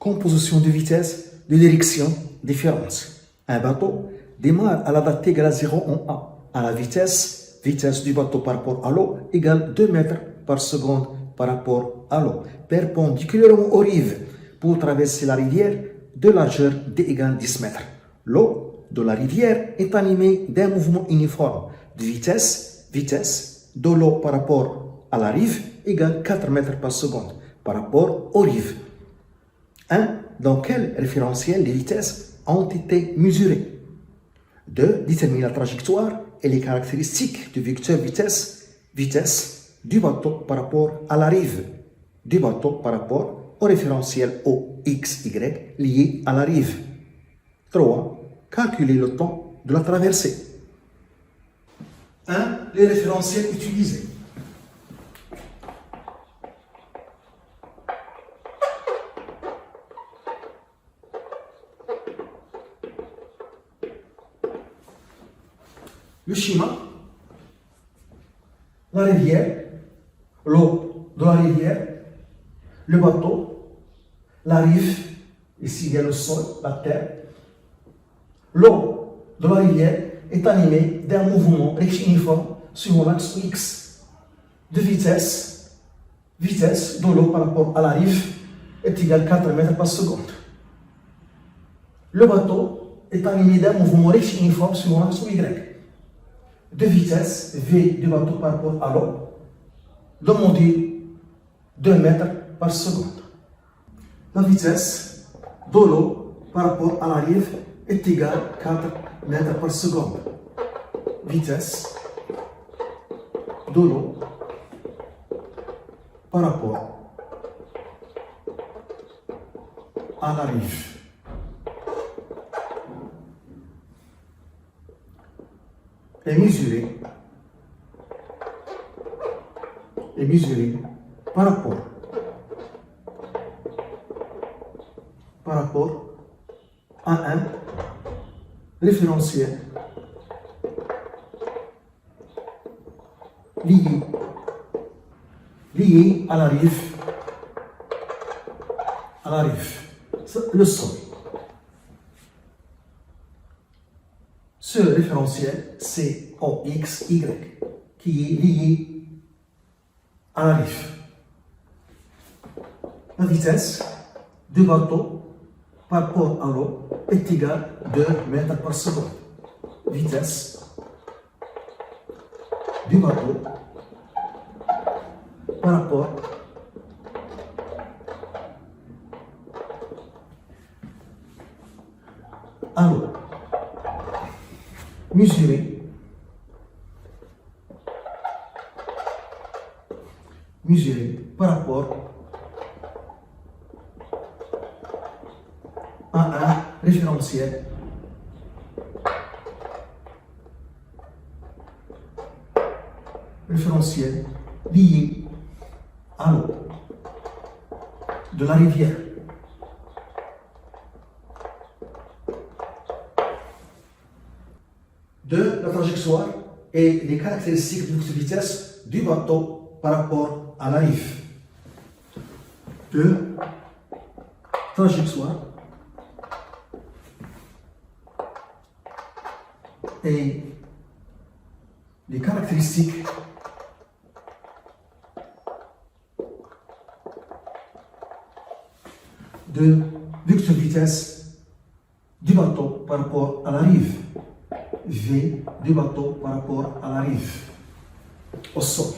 Composition de vitesse, de direction, différence. Un bateau démarre à la date égale à 0 en A. À la vitesse du bateau par rapport à l'eau égale 2 mètres par seconde par rapport à l'eau. Perpendiculairement aux rives, pour traverser la rivière, de largeur D égale 10 mètres. L'eau de la rivière est animée d'un mouvement uniforme de vitesse de l'eau par rapport à la rive égale 4 mètres par seconde par rapport aux rives. 1. Dans quel référentiel les vitesses ont été mesurées? 2. Déterminer la trajectoire et les caractéristiques du vecteur vitesse du bateau par rapport à la rive du bateau par rapport au référentiel OXY lié à la rive. 3. Calculer le temps de la traversée. 1. Les référentiels utilisés. Le schéma, la rivière, l'eau de la rivière, le bateau, la rive, ici il y a le sol, la terre. L'eau de la rivière est animée d'un mouvement rectiliforme sur l'axe X de vitesse de l'eau par rapport à la rive est égale à 4 mètres par seconde. Le bateau est animé d'un mouvement rectiliforme sur l'axe Y de vitesse V du bateau par rapport à l'eau, demandez 2 mètres par seconde. La vitesse de l'eau par rapport à la rive est égale à 4 mètres par seconde. Vitesse de l'eau par rapport à la rive. Est mesuré par rapport à un référentiel lié à la rive, le sol. Ce référentiel, c'est OXY, qui est lié à la rive. La vitesse du bateau par rapport à l'eau est égale à 2 mètres par seconde. Vitesse du bateau par rapport à l'eau. Mesurer par rapport à un référentiel lié à l'eau de la rivière. De la trajectoire et les caractéristiques de vitesse du bateau par rapport à la rive. De trajectoire et les caractéristiques de vecteur vitesse du bateau par rapport à la rive. V du bateau par rapport à la rive, au sol.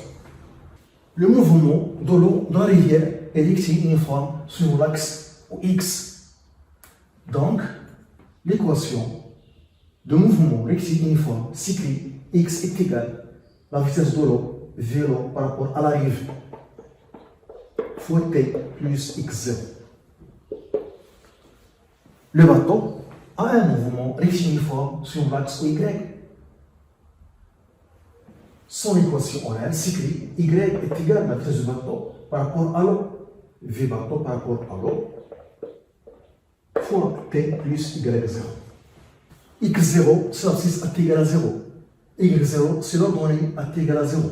Le mouvement de l'eau dans la rivière est rectiligne uniforme sur l'axe X. Donc, l'équation de mouvement rectiligne uniforme s'écrit X est égal à la vitesse de l'eau, V l'eau par rapport à la rive, fois T plus X0. Le bateau a un mouvement rectiliforme sur l'axe Y. Son équation en elle s'écrit Y est égal à la vitesse du bateau par rapport à l'eau, V bateau par rapport à l'eau, fois T plus Y0. X0, c'est l'abscisse à T égale à 0. Y0, c'est l'ordonnée à T égale à 0.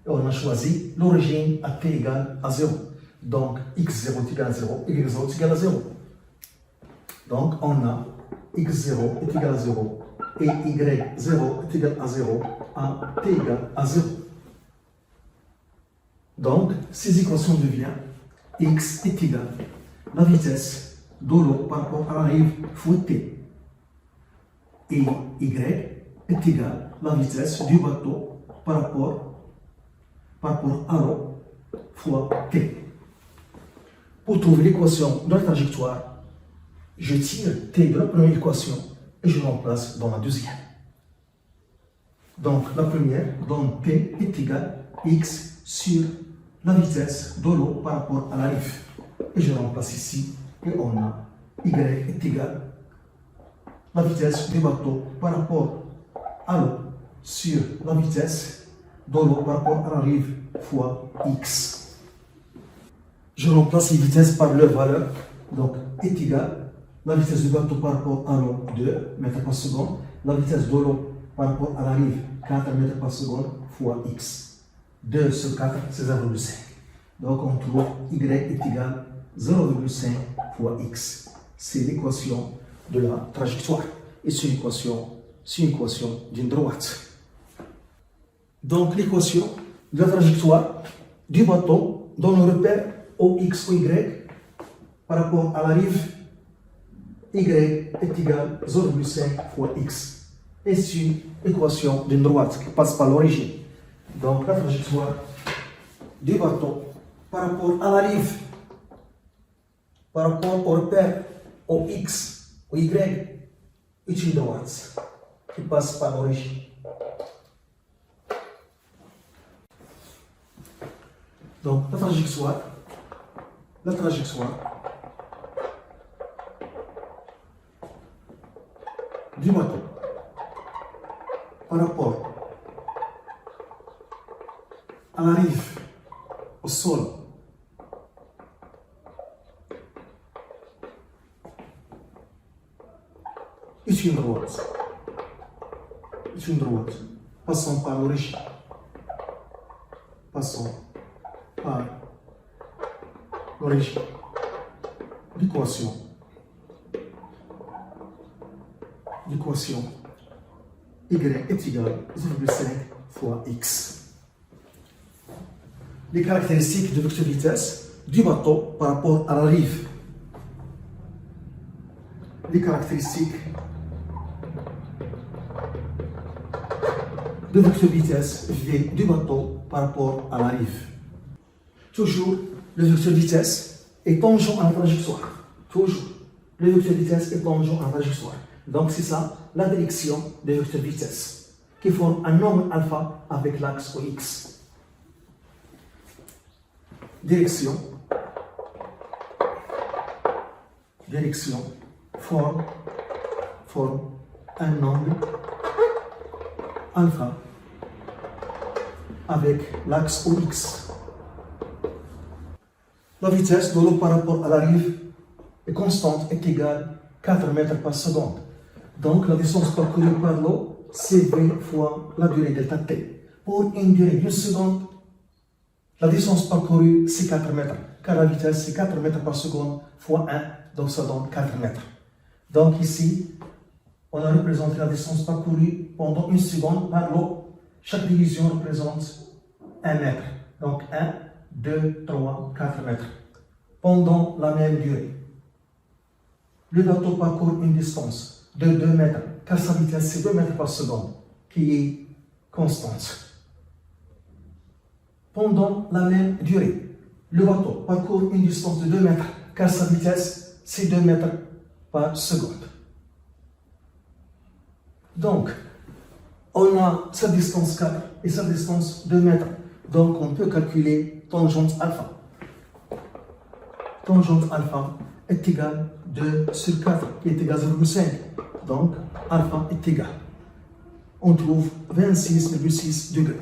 Et on a choisi l'origine à T égale à 0. Donc, X0 est égal à 0, Y0 est égal à 0. Donc, on a x0 est égal à 0 et y0 est égal à 0 à t égale à 0. Donc, ces équations deviennent x est égal à la vitesse de l'eau par rapport à la rive fois t. Et y est égal à la vitesse du bateau par rapport à l'eau fois t. Pour trouver l'équation de la trajectoire, je tire t de la première équation et je remplace dans la deuxième. Donc la première donne t est égal à x sur la vitesse de l'eau par rapport à la rive. Et je remplace ici et on a y est égal à la vitesse du bateau par rapport à l'eau sur la vitesse de l'eau par rapport à la rive fois x. Je remplace les vitesses par leur valeur. Donc est égal la vitesse du bateau par rapport à l'eau 2 mètres par seconde, la vitesse de l'eau par rapport à la rive 4 mètres par seconde fois x. 2 sur 4, c'est 0,5. Donc on trouve y est égal à 0,5 fois x. C'est l'équation de la trajectoire. Et c'est une équation d'une droite. Donc l'équation de la trajectoire du bateau dans le repère OX ou Y par rapport à la rive y est égal à 0,5 fois x. Et c'est une équation d'une droite qui passe par l'origine. Donc la trajectoire du bateau par rapport à la rive, par rapport au repère OX ou Y, est une droite qui passe par l'origine. Donc la trajectoire du bateau par rapport à la rive, au sol, est une droite. Passons par l'origine. Passons par l'origine. L'équation y est égal à 0,5 fois x. Les caractéristiques de vecteur vitesse du bateau par rapport à la rive. Les caractéristiques de vecteur vitesse du bateau par rapport à la rive. Toujours, le vecteur vitesse est tangent à la trajectoire. Toujours, le vecteur vitesse est tangent à la trajectoire. Donc c'est ça, la direction des vecteurs vitesse, qui forme un angle alpha avec l'axe OX. Direction forme un angle alpha avec l'axe OX. La vitesse de l'eau par rapport à la rive est constante, est égale à 4 mètres par seconde. Donc la distance parcourue par l'eau, c'est V fois la durée delta T. Pour une durée d'une seconde, la distance parcourue, c'est 4 mètres, car la vitesse, c'est 4 mètres par seconde fois 1, donc ça donne 4 mètres. Donc ici, on a représenté la distance parcourue pendant une seconde par l'eau. Chaque division représente 1 mètre. Donc 1, 2, 3, 4 mètres. Pendant la même durée. Le bateau parcourt une distance de 2 mètres, car sa vitesse c'est 2 mètres par seconde, qui est constante. Pendant la même durée, le bateau parcourt une distance de 2 mètres, car sa vitesse c'est 2 mètres par seconde. Donc, on a sa distance 4 et sa distance 2 mètres. Donc, on peut calculer tangente alpha. Tangente alpha est égale à 2 sur 4, qui est égal à 0,5. Donc, alpha est égal. On trouve 26,6 degrés.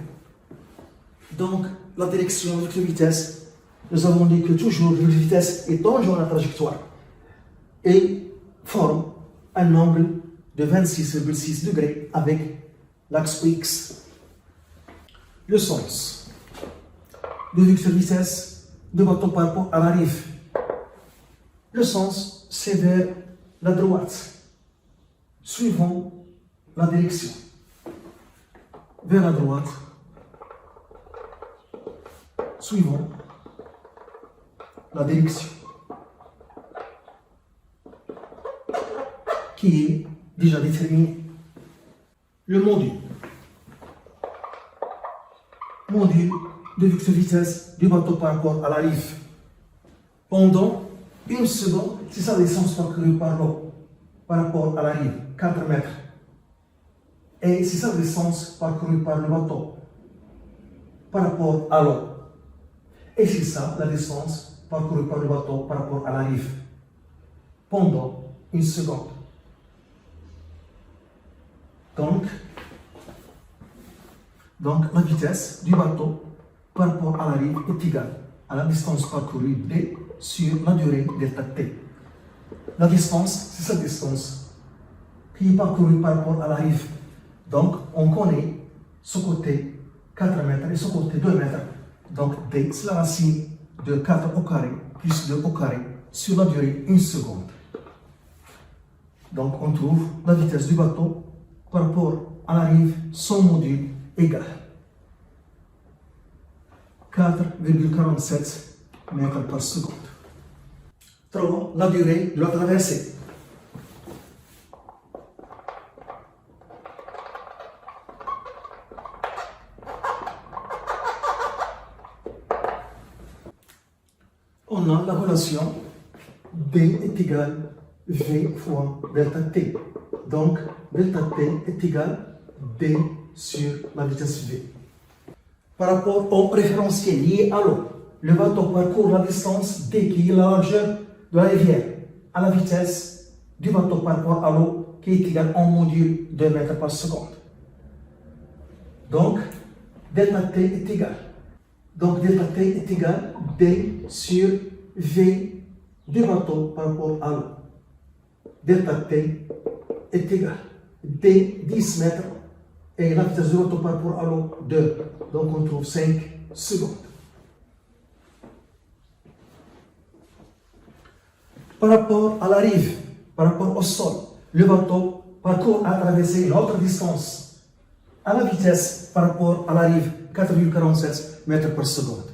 Donc, la direction de vitesse, nous avons dit que toujours la vitesse est tangente à la trajectoire et forme un angle de 26,6 degrés avec l'axe OX. Le sens de vecteur vitesse de bateau par rapport à la rive. Le sens, c'est vers la droite, suivant la direction. Vers la droite, suivant la direction, qui est déjà déterminée. Le module de vitesse du bateau par rapport à la rive. Pendant une seconde, c'est sa distance parcourue par l'eau par rapport à la rive, 4 mètres. Et c'est sa distance parcourue par le bateau par rapport à l'eau. Et c'est ça la distance parcourue par le bateau par rapport à la rive pendant une seconde. Donc la vitesse du bateau par rapport à la rive est égale à la distance parcourue d sur la durée delta t. La distance, c'est cette distance qui est parcourue par rapport à la rive. Donc on connaît ce côté 4 mètres et ce côté 2 mètres. Donc d, c'est la racine de 4 au carré plus 2 au carré sur la durée 1 seconde. Donc on trouve la vitesse du bateau par rapport à la rive, son module égal 4,47 mètres par seconde. Trouvons la durée de la traversée. On a la relation B est égal V fois delta T. Donc, delta T est égal D sur la vitesse V. Par rapport au référentiel lié à l'eau, le bateau parcourt la distance D qui est la largeur de la rivière à la vitesse du bateau par rapport à l'eau qui est égale en module 2 mètres par seconde. Donc, delta T est égal. Donc, delta T est égal D sur V du bateau par rapport à l'eau. Delta T est égal D 10 mètres et la vitesse du bateau par rapport à l'eau 2. Donc on trouve 5 secondes. Par rapport à la rive, par rapport au sol, le bateau parcourt à traverser une autre distance à la vitesse par rapport à la rive 4,47 mètres par seconde.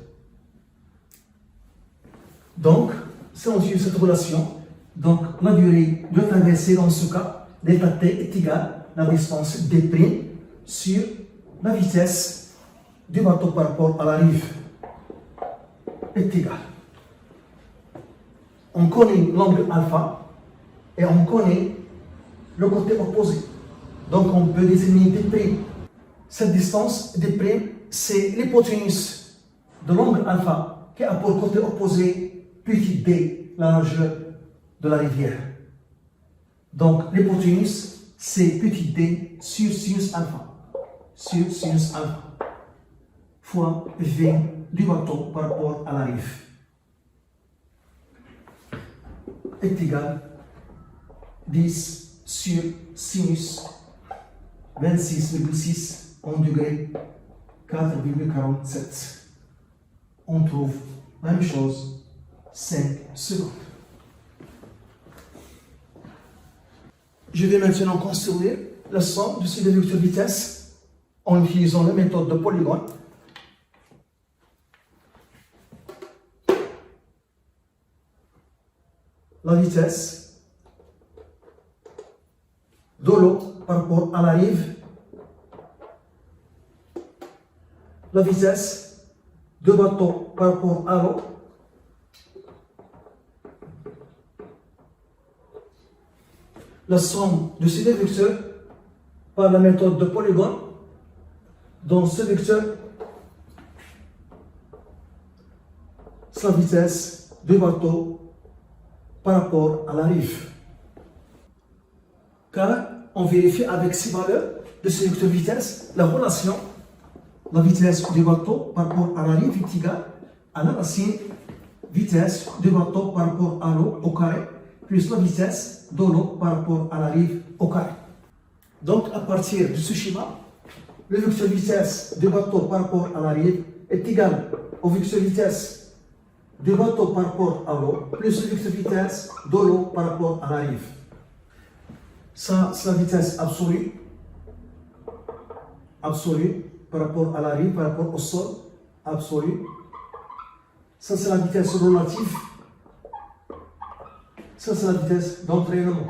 Donc, si on suit cette relation, donc la durée de traversée dans ce cas, delta T est égale à la distance D' sur la vitesse du bateau par rapport à la rive est égale. On connaît l'angle alpha et on connaît le côté opposé. Donc on peut déterminer D'. Cette distance D', c'est l'hypoténuse de l'angle alpha qui a pour côté opposé petit d, la largeur de la rivière. Donc l'hypoténuse, c'est petit d sur sinus alpha. Sur sinus alpha fois V du bateau par rapport à la rive est égal 10 sur sinus 26,6 en degré 4,47. On trouve la même chose, 5 secondes. Je vais maintenant construire la somme de ces deux vecteurs de vitesse en utilisant la méthode de polygone. La vitesse de l'eau par rapport à la rive, la vitesse de bateau par rapport à l'eau, la somme de ces deux vecteurs par la méthode de polygone. Dans ce vecteur, c'est la vitesse du bateau par rapport à la rive. Car on vérifie avec ces valeurs de ce vecteur vitesse la relation, la vitesse du bateau par rapport à la rive est égale à la racine vitesse du bateau par rapport à l'eau au carré plus la vitesse de l'eau par rapport à la rive au carré. Donc à partir de ce schéma, le vecteur vitesse du bateau par rapport à la rive est égal au vecteur vitesse du bateau par rapport à l'eau plus le vecteur vitesse de l'eau par rapport à la rive. Ça, c'est la vitesse absolue. Absolue par rapport à la rive, par rapport au sol. Absolue. Ça, c'est la vitesse relative. Ça, c'est la vitesse d'entraînement.